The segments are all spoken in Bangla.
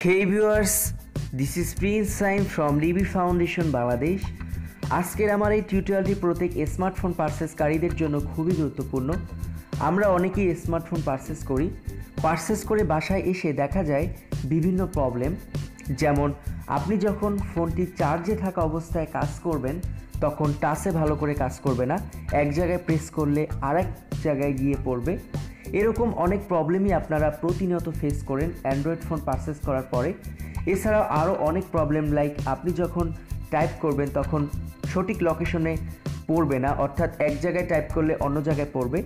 Hey viewers, this is Prince Saim from Libby Foundation Bangladesh. আজকের আমার এই টিউটোরিয়ালটি প্রত্যেক স্মার্টফোন পারচেসকারীদের জন্য খুবই গুরুত্বপূর্ণ। আমরা অনেকেই স্মার্টফোন পারচেস করে বাসায় এসে দেখা যায় বিভিন্ন প্রবলেম, যেমন আপনি যখন ফোনটি চার্জে থাকা অবস্থায় কাজ করবেন তখন টাচে ভালো করে কাজ করবে না, এক জায়গায় প্রেস করলে আরেক জায়গায় গিয়ে পড়বে। এরকম অনেক প্রবলেমই আপনারা প্রতিনিয়ত ফেস করেন অ্যান্ড্রয়েড ফোন পারচেস করার পরে। এছাড়াও আরও অনেক প্রবলেম লাইক আপনি যখন টাইপ করবেন তখন সঠিক লোকেশনে পড়বে না, অর্থাৎ এক জায়গায় টাইপ করলে অন্য জায়গায় পড়বে।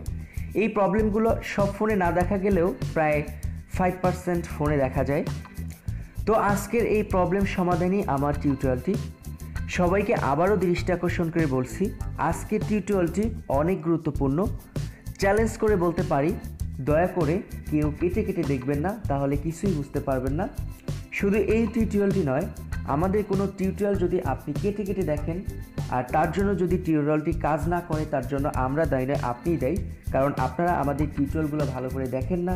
এই প্রবলেমগুলো সব ফোনে না দেখা গেলেও প্রায় 5% ফোনে দেখা যায়। তো আজকের এই প্রবলেম সমাধানই আমার টিউটোরিয়ালটি। সবাইকে আবারও দৃষ্টি আকর্ষণ করে বলছি, আজকের টিউটোরিয়ালটি অনেক গুরুত্বপূর্ণ। চ্যালেঞ্জ করে বলতে পারি, দয়া করে কেউ কেটে দেখবেন না, তাহলে কিছুই বুঝতে পারবেন না। শুধু এই টিউটোরিয়ালটি নয়, আমাদের কোনো টিউটোরিয়াল যদি আপনি কেটে দেখেন আর তার জন্য যদি টিউটোরিয়ালটি কাজ না করে, তার জন্য আমরা দায়ী নয়, আপনিই দায়ী। কারণ আপনারা আমাদের টিউটোরিয়ালগুলো ভালো করে দেখেন না,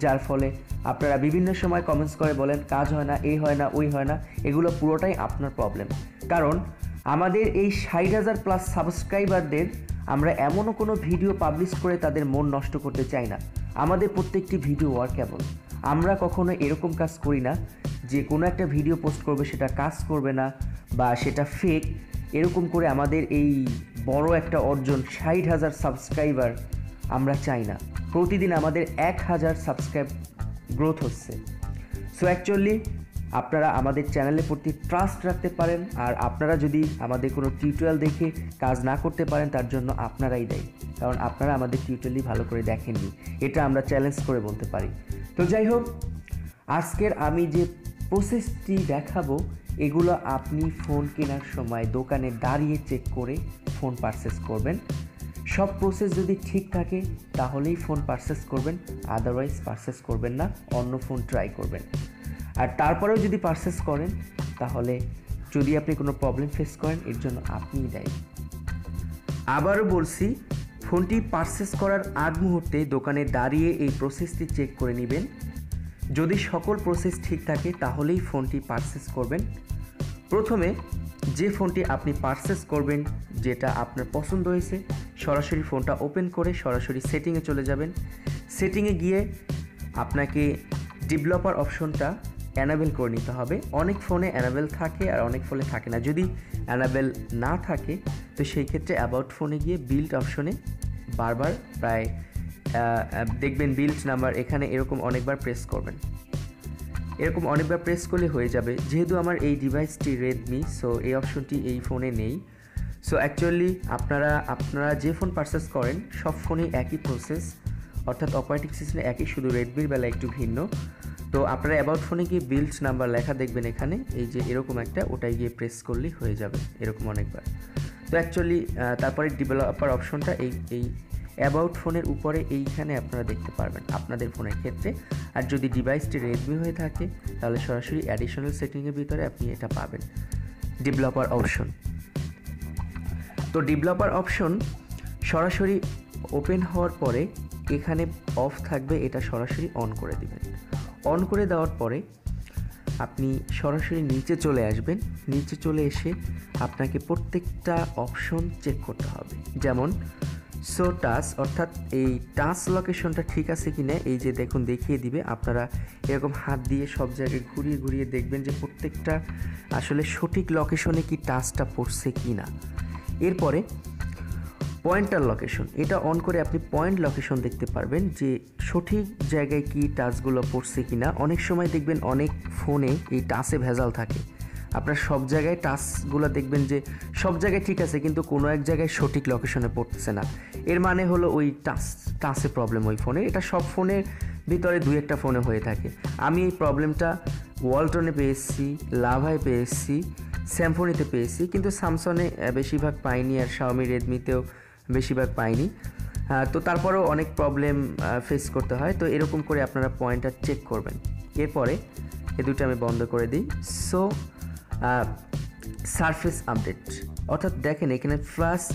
যার ফলে আপনারা বিভিন্ন সময় কমেন্টস করে বলেন কাজ হয় না, এই হয় না, ওই হয় না। এগুলো পুরোটাই আপনার প্রবলেম। কারণ আমাদের এই 60,000+ সাবস্ক্রাইবারদের আমরা এমনও কোনো ভিডিও পাবলিশ করে তাদের মন নষ্ট করতে চাই না। আমাদের প্রত্যেকটি ভিডিও ওয়ার্কেবল। আমরা কখনো এরকম কাজ করি না যে কোনো একটা ভিডিও পোস্ট করবে সেটা কাজ করবে না বা সেটা ফেক। এরকম করে আমাদের এই বড় একটা অর্জন 60,000 সাবস্ক্রাইবার আমরা চাই না। প্রতিদিন আমাদের 1,000 সাবস্ক্রাইব গ্রোথ হচ্ছে। সো অ্যাকচুয়ালি আপনারা আমাদের চ্যানেলের প্রতি ট্রাস্ট রাখতে পারেন, আর আপনারা যদি আমাদের কোনো টিউটোরিয়াল দেখে কাজ না করতে পারেন তার জন্য আপনারাই দায়ী, কারণ আপনারা আমাদের টিউটোরিয়ালই ভালো করে দেখেননি, এটা আমরা চ্যালেঞ্জ করে বলতে পারি। তো যাই হোক, আজকের আমি যে প্রসেসটি দেখাবো এগুলো আপনি ফোন কেনার সময় দোকানে দাঁড়িয়ে চেক করে ফোন পারচেস করবেন। সব প্রসেস যদি ঠিক থাকে তাহলেই ফোন পারচেস করবেন, আদারওয়াইজ পারচেস করবেন না, অন্য ফোন ট্রাই করবেন। আর তারপরেও যদি পারচেস করেন তাহলে যদি আপনি কোনো প্রবলেম ফেস করেন এর জন্য আপনিই দায়ী। আবারও বলছি, ফোনটি পারচেস করার আগ মুহূর্তে দোকানে দাঁড়িয়ে এই প্রসেসটি চেক করে নেবেন। যদি সকল প্রসেস ঠিক থাকে তাহলেই ফোনটি পারচেস করবেন। প্রথমে যে ফোনটি আপনি পারচেস করবেন, যেটা আপনার পছন্দ হয়েছে, সরাসরি ফোনটা ওপেন করে সরাসরি সেটিংয়ে চলে যাবেন। সেটিংয়ে গিয়ে আপনাকে ডেভেলপার অপশনটা অ্যানাবেল করে নিতে হবে। অনেক ফোনে অ্যানাবেল থাকে আর অনেক ফোনে থাকে না। যদি অ্যানাবেল না থাকে তো সেই ক্ষেত্রে অ্যাবাউট ফোনে গিয়ে বিল্ড অপশনে বারবার প্রায় দেখবেন বিল্ড নাম্বার, এখানে এরকম অনেকবার প্রেস করবেন। এরকম অনেকবার প্রেস করলে হয়ে যাবে। যেহেতু আমার এই ডিভাইসটি রেডমি, সো এই অপশনটি এই ফোনে নেই। সো অ্যাকচুয়ালি আপনারা যে ফোন পারচেস করেন সব ফোনেই একই প্রসেস, অর্থাৎ অপারেটিং সিস্টেম একই, শুধু রেডমির বেলা একটু ভিন্ন। তো আপনারা অ্যাবাউট ফোনে গিয়ে বিল্ড নাম্বার লেখা দেখবেন এখানে, এই যে এরকম একটা, ওটাই গিয়ে প্রেস করলেই হয়ে যাবে এরকম অনেকবার। তো অ্যাকচুয়ালি তারপরে ডেভেলপার অপশনটা এই অ্যাবাউট ফোনের উপরে এইখানে আপনারা দেখতে পারবেন আপনাদের ফোনের ক্ষেত্রে। আর যদি ডিভাইসটি রেডমি হয়ে থাকে তাহলে সরাসরি অ্যাডিশনাল সেটিংয়ের ভিতরে আপনি এটা পাবেন, ডেভেলপার অপশন। তো ডেভেলপার অপশন সরাসরি ওপেন হওয়ার পরে এখানে অফ থাকবে, এটা সরাসরি অন করে দিবেন। অন করে দেওয়ার পরে আপনি সরাসরি নিচে চলে আসবেন। নিচে চলে এসে আপনাকে প্রত্যেকটা অপশন চেক করতে হবে। যেমন সো টাচ, অর্থাৎ এই টাচ লোকেশনটা ঠিক আছে কি না, এই যে দেখুন দেখিয়ে দিবে। আপনারা এরকম হাত দিয়ে সব জায়গায় ঘুরিয়ে দেখবেন যে প্রত্যেকটা আসলে সঠিক লোকেশনে কি টাচটা পড়ছে কি না। এরপরে পয়েন্টার লোকেশন, এটা অন করে আপনি পয়েন্ট লোকেশন দেখতে পারবেন যে সঠিক জায়গায় কি টাচগুলো পড়ছে কি না। অনেক সময় দেখবেন অনেক ফোনে এই টাচে ভেজাল থাকে, আপনার সব জায়গায় টাচগুলো দেখবেন যে সব জায়গায় ঠিক আছে কিন্তু কোনো এক জায়গায় সঠিক লোকেশনে পড়তেছে না। এর মানে হলো ওই টাচে প্রবলেম ওই ফোনে। এটা সব ফোনের ভিতরে 2-1টা ফোনে হয়ে থাকে। আমি এই প্রবলেমটা ওয়ালটনে পেয়েছি, লাভায় পেয়েছি, স্যামসংতে পেয়েছি, কিন্তু স্যামসংয়ে বেশিরভাগ পাইনি, আর শাওমি রেডমিতেও বেশিরভাগ পাইনি। তো তারপরেও অনেক প্রবলেম ফেস করতে হয়। তো এরকম করে আপনারা পয়েন্টটা চেক করবেন। এরপরে এই দুটো আমি বন্ধ করে দিই। সো সারফেস আপডেট, অর্থাৎ দেখেন এখানে first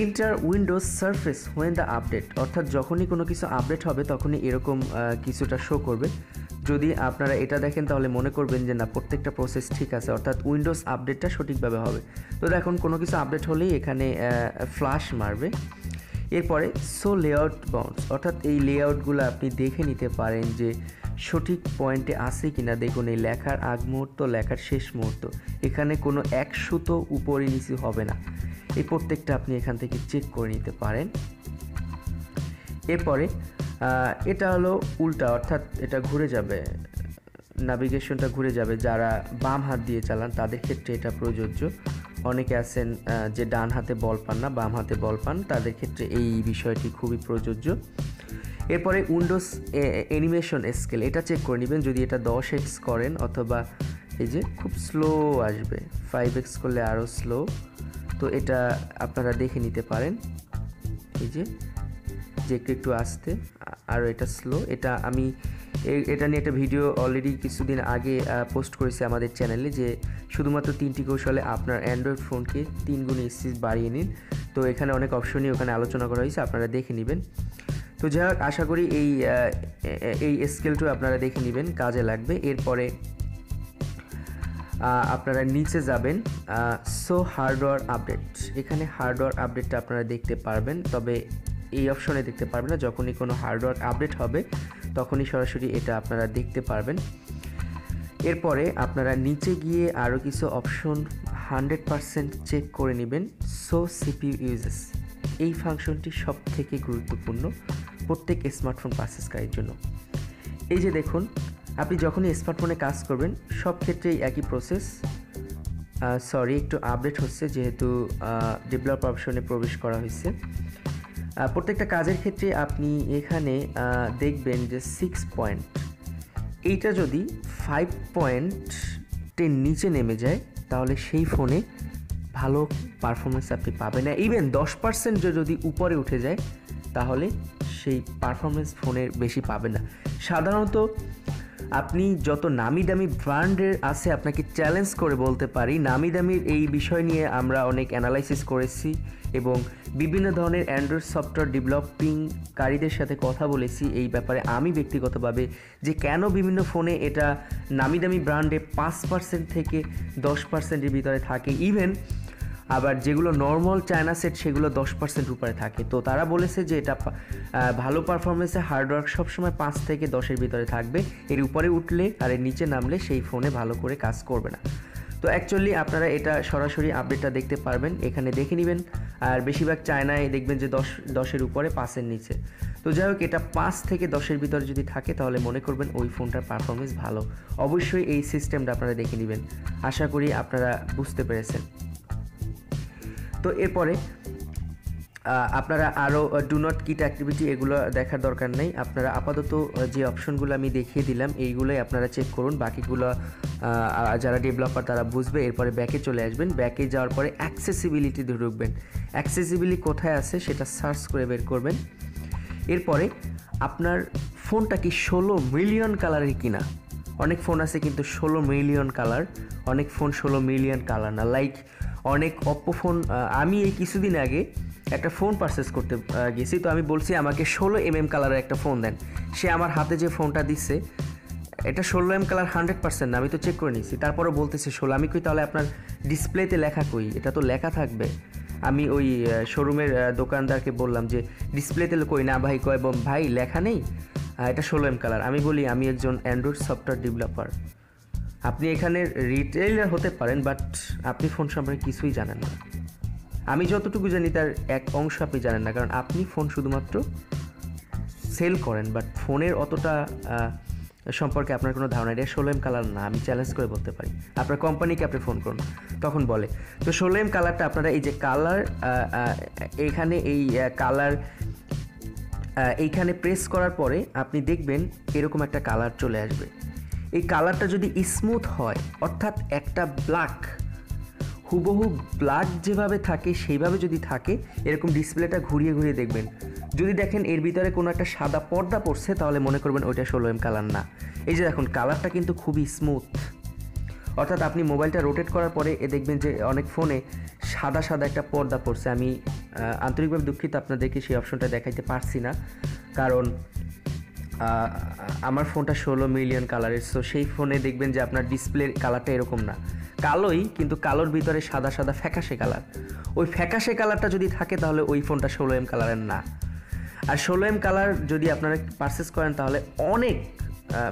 inter Windows surface when the update, অর্থাৎ যখনই কোনো কিছু আপডেট হবে তখনই এরকম কিছুটা শো করবে। যদি আপনারা এটা দেখেন তাহলে মনে করবেন যে না প্রত্যেকটা প্রসেস ঠিক আছে, অর্থাৎ উইন্ডোজ আপডেটটা সঠিকভাবে হবে। তো দেখুন কোনো কিছু আপডেট হলেই এখানে ফ্ল্যাশ মারবে। এরপরে সো লেআউট বাউন্ডস, অর্থাৎ এই লেআউটগুলো আপনি দেখে নিতে পারেন যে সঠিক পয়েন্টে আছে কিনা। দেখুন এই লেখার আগ মুহূর্ত, লেখার শেষ মুহূর্ত, এখানে কোনো এক সুতো উপরে নিচে হবে না। এই প্রত্যেকটা আপনি এখান থেকে চেক করে নিতে পারেন। এরপরে এটা হলো উল্টা, অর্থাৎ এটা ঘুরে যাবে, নেভিগেশনটা ঘুরে যাবে। যারা বাম হাত দিয়ে চালান তাদের ক্ষেত্রে এটা প্রযোজ্য। অনেকে আছেন যে ডান হাতে বল পান না, বাম হাতে বল পান, তাদের ক্ষেত্রে এই বিষয়টি খুবই প্রযোজ্য। এরপরে উইন্ডোজ অ্যানিমেশন স্কেল, এটা চেক করে নেবেন। যদি এটা 10x করেন অথবা এই যে খুব স্লো আসবে, 5x করলে আরও স্লো, তো এটা আপনারা দেখে নিতে পারেন। এই যে একটু আসতে আরও এটা স্লো। এটা আমি এটা নিয়ে একটা ভিডিও অলরেডি কিছুদিন আগে পোস্ট করেছি আমাদের চ্যানেলে, যে শুধুমাত্র 3টি কৌশলে আপনার অ্যান্ড্রয়েড ফোনকে 3 গুণ স্পিড বাড়িয়ে নিন। তো এখানে অনেক অপশনই ওখানে আলোচনা করা হয়েছে, আপনারা দেখে নেবেন। তো যাই হোক, আশা করি এই স্কেলটা আপনারা দেখে নেবেন, কাজে লাগবে। এরপরে আপনারা নিচে যাবেন, সো হার্ডওয়্যার আপডেট, এখানে হার্ডওয়্যার আপডেটটা আপনারা দেখতে পারবেন, তবে এই অপশনে দেখতে পারবেন না। যখনই কোনো হার্ডওয়্যার আপডেট হবে তখনই সরাসরি এটা আপনারা দেখতে পারবেন। এরপরে আপনারা নিচে গিয়ে আরও কিছু অপশন 100% চেক করে নেবেন। সো সিপিইউ ইউজেস, এই ফাংশনটি সব থেকে গুরুত্বপূর্ণ প্রত্যেক স্মার্টফোন পারচেজকারীর জন্য। এই যে দেখুন, আপনি যখনই স্মার্টফোনে কাজ করবেন সব ক্ষেত্রেই একই প্রসেস। সরি, একটু আপডেট হচ্ছে যেহেতু ডেভেলপার অপশনে প্রবেশ করা হয়েছে। প্রত্যেকটা কাজের ক্ষেত্রে আপনি এখানে দেখবেন যে 6 পয়েন্ট, এইটা যদি 5 পয়েন্টের নিচে নেমে যায় তাহলে সেই ফোনে ভালো পারফরমেন্স আপনি পাবেন না। ইভেন 10% যদি উপরে উঠে যায় তাহলে সেই পারফরমেন্স ফোনের বেশি পাবেন না। সাধারণত আপনি যত নামি দামি ব্র্যান্ডের আছে, আপনাকে চ্যালেঞ্জ করে বলতে পারি, নামি দামির এই বিষয় নিয়ে আমরা অনেক অ্যানালাইসিস করেছি এবং বিভিন্ন ধরনের অ্যান্ড্রয়েড সফটওয়্যার ডেভেলপিংকারীদের সাথে কথা বলেছি এই ব্যাপারে আমি ব্যক্তিগতভাবে, যে কেন বিভিন্ন ফোনে এটা নামি দামি ব্র্যান্ডে 5% থেকে 10%-এর ভিতরে থাকে। ইভেন আবার যেগুলো নর্মাল চায়না সেট সেগুলো 10% উপরে থাকে। তো তারা বলেছে যে এটা ভালো পারফরমেন্সে হার্ডওয়্যার সবসময় 5 থেকে 10-এর ভিতরে থাকবে, এর উপরে উঠলে আর এর নিচে নামলে সেই ফোনে ভালো করে কাজ করবে না। তো অ্যাকচুয়ালি আপনারা এটা সরাসরি আপডেটটা দেখতে পারবেন, এখানে দেখে নেবেন। আর বেশিরভাগ চায়নায় দেখবেন যে 10-এর উপরে 5-এর নিচে। তো যাই হোক, এটা 5 থেকে 10-এর ভিতরে যদি থাকে তাহলে মনে করবেন ওই ফোনটার পারফরমেন্স ভালো। অবশ্যই এই সিস্টেমটা আপনারা দেখে নেবেন। আশা করি আপনারা বুঝতে পেরেছেন। তো এরপরে আপনারা আরও ডু নট কিট অ্যাক্টিভিটি এগুলো দেখার দরকার নেই। আপনারা আপাতত যে অপশনগুলো আমি দেখিয়ে দিলাম এইগুলোই আপনারা চেক করুন। বাকিগুলো যারা ডেভেলপার তারা বুঝবে। এরপরে ব্যাকে চলে আসবেন, ব্যাকে যাওয়ার পরে অ্যাক্সেসিবিলিটিতে ঢুকবেন। অ্যাক্সেসিবিলিটি কোথায় আছে সেটা সার্চ করে বের করবেন। এরপরে আপনার ফোনটা কি 16 মিলিয়ন কালারের কিনা। অনেক ফোন আছে কিন্তু 16 মিলিয়ন কালার, অনেক ফোন 16 মিলিয়ন কালার না। লাইক অনেক অপ্পো ফোন, আমি এই কিছুদিন আগে একটা ফোন পারচেস করতে গেছি, তো আমি বলছি আমাকে 16 mm কালারের একটা ফোন দেন। সে আমার হাতে যে ফোনটা দিচ্ছে এটা 16 mm কালার 100% না, আমি তো চেক করে নিয়েছি, তারপরে বলতেছে 16। আমি কই তাহলে আপনার ডিসপ্লেতে লেখা কই, এটা তো লেখা থাকবে। আমি ওই শোরুমের দোকানদারকে বললাম যে ডিসপ্লেতে কই, না ভাই, কয় ভাই লেখা নেই, এটা 16 mm কালার। আমি বলি আমি একজন অ্যান্ড্রয়েড সফটওয়্যার ডেভেলপার, আপনি এখানে রিটেইলার হতে পারেন বাট আপনি ফোন সম্পর্কে কিছুই জানেন না। আমি যতটুকু জানি তার এক অংশ আপনি জানেন না, কারণ আপনি ফোন শুধুমাত্র সেল করেন বাট ফোনের অতটা সম্পর্কে আপনার কোনো ধারণা নেই। 16 mm কালার না, আমি চ্যালেঞ্জ করে বলতে পারি। আপনার কোম্পানিকে আপনি ফোন করুন, তখন বলে। তো 16 mm কালারটা আপনারা এই যে কালার, এখানে এই কালার এইখানে প্রেস করার পরে আপনি দেখবেন এরকম একটা কালার চলে আসবে। এই কালারটা যদি স্মুথ হয়, অর্থাৎ একটা ব্ল্যাক, হুবহু ব্ল্যাক যেভাবে থাকে সেইভাবে যদি থাকে, এরকম ডিসপ্লেটা ঘুরিয়ে ঘুরিয়ে দেখবেন। যদি দেখেন এর ভিতরে কোনো একটা সাদা পর্দা পড়ছে তাহলে মনে করবেন ওইটা 16 mm কালার না। এই যে দেখুন কালারটা কিন্তু খুবই স্মুথ, অর্থাৎ আপনি মোবাইলটা রোটেট করার পরে দেখবেন যে অনেক ফোনে সাদা সাদা একটা পর্দা পড়ছে। আমি আন্তরিকভাবে দুঃখিত আপনাদেরকে সেই অপশনটা দেখাইতে পারছি না, কারণ আমার ফোনটা 16 মিলিয়ন কালারের, সো সেই ফোনে দেখবেন যে আপনার ডিসপ্লের কালারটা এরকম না, কালোই কিন্তু কালোর ভিতরে সাদা সাদা ফ্যাকাশে কালার। ওই ফ্যাকাশে কালারটা যদি থাকে তাহলে ওই ফোনটা 16M কালারের না। আর 16M কালার যদি আপনারা পারচেস করেন তাহলে অনেক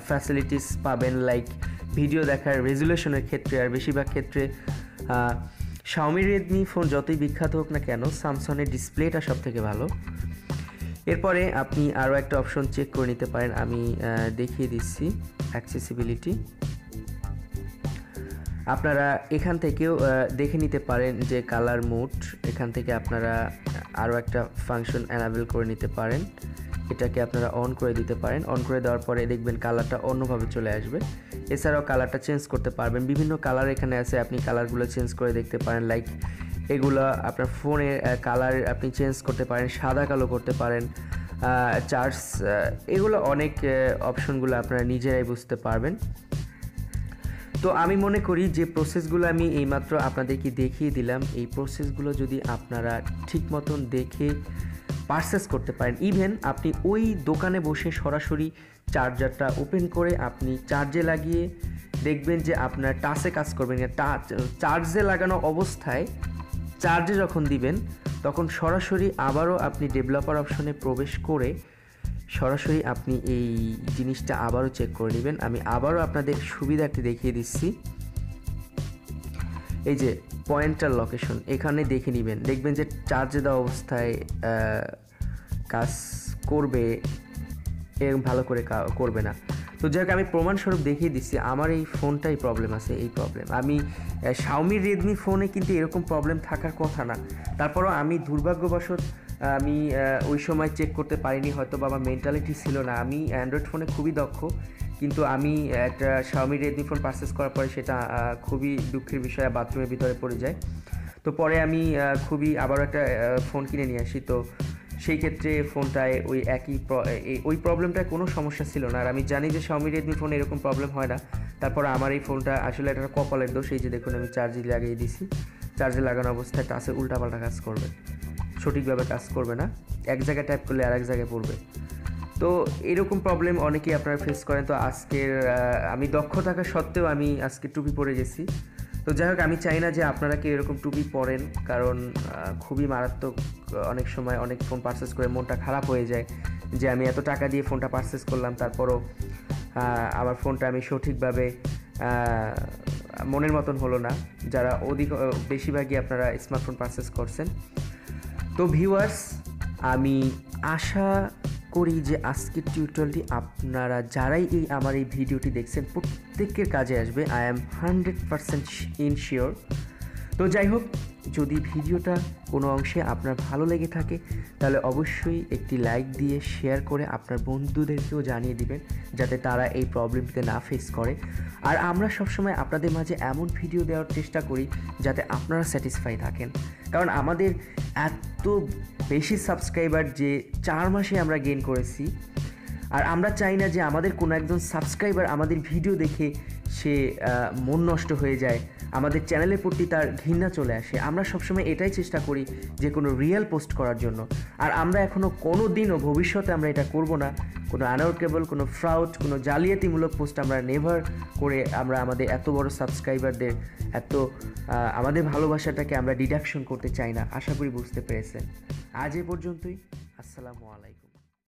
ফ্যাসিলিটিস পাবেন, লাইক ভিডিও দেখার রেজুলেশনের ক্ষেত্রে। আর বেশিরভাগ ক্ষেত্রে শাওমি রেডমি ফোন যতই বিখ্যাত হোক না কেন, স্যামসাংয়ের ডিসপ্লেটা সব থেকে ভালো। এরপরে আপনি আরও একটা অপশন চেক করে নিতে পারেন, আমি দেখিয়ে দিচ্ছি, অ্যাক্সেসিবিলিটি। আপনারা এখান থেকেও দেখে নিতে পারেন যে কালার মোড, এখান থেকে আপনারা আরও একটা ফাংশন অ্যানাবেল করে নিতে পারেন, এটাকে আপনারা অন করে দিতে পারেন। অন করে দেওয়ার পরে দেখবেন কালারটা অন্যভাবে চলে আসবে। এছাড়াও কালারটা চেঞ্জ করতে পারবেন, বিভিন্ন কালার এখানে আছে, আপনি কালারগুলো চেঞ্জ করে দেখতে পারেন। লাইক এগুলো আপনার ফোনের কালার আপনি চেঞ্জ করতে পারেন, সাদা কালো করতে পারেন, চার্জ, এগুলো অনেক অপশনগুলো আপনারা নিজেরাই বুঝতে পারবেন। তো আমি মনে করি যে প্রসেসগুলো আমি এইমাত্র আপনাদেরকে দেখিয়ে দিলাম, এই প্রসেসগুলো যদি আপনারা ঠিক মতন দেখে পারচেস করতে পারেন, ইভেন আপনি ওই দোকানে বসে সরাসরি চার্জারটা ওপেন করে আপনি চার্জে লাগিয়ে দেখবেন যে আপনার টাচে কাজ করবেন না। চার্জে লাগানো অবস্থায় চার্জে যখন দিবেন তখন সরাসরি আবারও আপনি ডেভেলপার অপশনে প্রবেশ করে সরাসরি আপনি এই জিনিসটা আবারও চেক করে নেবেন। আমি আবারও আপনাদের সুবিধার্থে দেখিয়ে দিচ্ছি, এই যে পয়েন্টার লোকেশন, এখানে দেখে নেবেন, দেখবেন যে চার্জে দেওয়া অবস্থায় কাজ করবে, এরকম ভালো করে করবে না। তো যাই হোক, আমি প্রমাণস্বরূপ দেখিয়ে দিচ্ছি আমার এই ফোনটাই প্রবলেম আছে, এই প্রবলেম। আমি শাওমি রেডমি ফোনে কিন্তু এরকম প্রবলেম থাকার কথা না, তারপরও আমি দুর্ভাগ্যবশত আমি ওই সময় চেক করতে পারিনি, হয়তো বা আমার মেন্টালিটি ছিল না। আমি অ্যান্ড্রয়েড ফোনে খুবই দক্ষ, কিন্তু আমি একটা শাওমি রেডমি ফোন পারচেস করার পরে সেটা খুবই দুঃখের বিষয়, বাথরুমের ভিতরে পড়ে যায়। তো পরে আমি আবারও একটা ফোন কিনে নিয়ে আসি। তো সেই ক্ষেত্রে ফোনটায় ওই একই ওই প্রবলেমটায় কোনো সমস্যা ছিল না। আর আমি জানি যে শাওমি রেডমি ফোনে এরকম প্রবলেম হয় না, তারপর আমার এই ফোনটা আসলে একটা কপালের দোষ। এই যে দেখুন, আমি চার্জে লাগিয়ে দিছি, চার্জে লাগানো অবস্থায় টাচে উল্টাপাল্টা কাজ করবে, সঠিকভাবে কাজ করবে না, এক জায়গায় টাইপ করলে আরেক জায়গায় পড়বে। তো এরকম প্রবলেম অনেকেই আপনারা ফেস করেন। তো আজকের আমি দক্ষ থাকা সত্ত্বেও আমি আজকে টুপি পরে গেছি। তো যাই হোক, আমি চাই না যে আপনারা কি এরকম টুপি পরেন, কারণ খুবই মারাত্মক। অনেক সময় অনেক ফোন পারচেস করে মনটা খারাপ হয়ে যায় যে আমি এত টাকা দিয়ে ফোনটা পারচেস করলাম, তারপরও আমার ফোনটা আমি সঠিকভাবে মনের মতন হলো না। যারা বেশিরভাগই আপনারা স্মার্টফোন পারচেস করছেন। তো ভিউয়ার্স, আমি আশা করি যে আজকের টিউটোরিয়ালটি আপনারা যারাই আমার এই ভিডিওটি দেখছেন প্রত্যেকের কাজে আসবে। I am 100% ensure. তো যাই হোক, যদি ভিডিওটা কোনো অংশে আপনার ভালো লেগে থাকে তাহলে অবশ্যই একটি লাইক দিয়ে শেয়ার করে আপনার বন্ধুদেরকেও জানিয়ে দিবেন, যাতে তারা এই প্রবলেমটিতে না ফেস করে। আর আমরা সবসময় আপনাদের মাঝে এমন ভিডিও দেওয়ার চেষ্টা করি যাতে আপনারা স্যাটিসফাই থাকেন, কারণ আমাদের এত বেশি সাবস্ক্রাইবার যে 4 মাসে আমরা গেইন করেছি। আর আমরা চাই না যে আমাদের কোনো একজন সাবস্ক্রাইবার আমাদের ভিডিও দেখে সে মন নষ্ট হয়ে যায়, আমাদের চ্যানেলের প্রতি তার ঘৃণা চলে আসে। আমরা সবসময় এটাই চেষ্টা করি যে কোনো রিয়েল পোস্ট করার জন্য। আর আমরা এখনও কোনো দিনও ভবিষ্যতে আমরা এটা করব না, কোনো আনআউটেবল, কোনো ফ্রড, কোনো জালিয়াতিমূলক পোস্ট আমরা নেভার করে আমরা আমাদের এত বড় সাবস্ক্রাইবারদের আমাদের ভালোবাসাটাকে আমরা ডিডাকশন করতে চাই না। আশা করি বুঝতে পেরেছেন। আজ এ পর্যন্তই। আসসালামু আলাইকুম।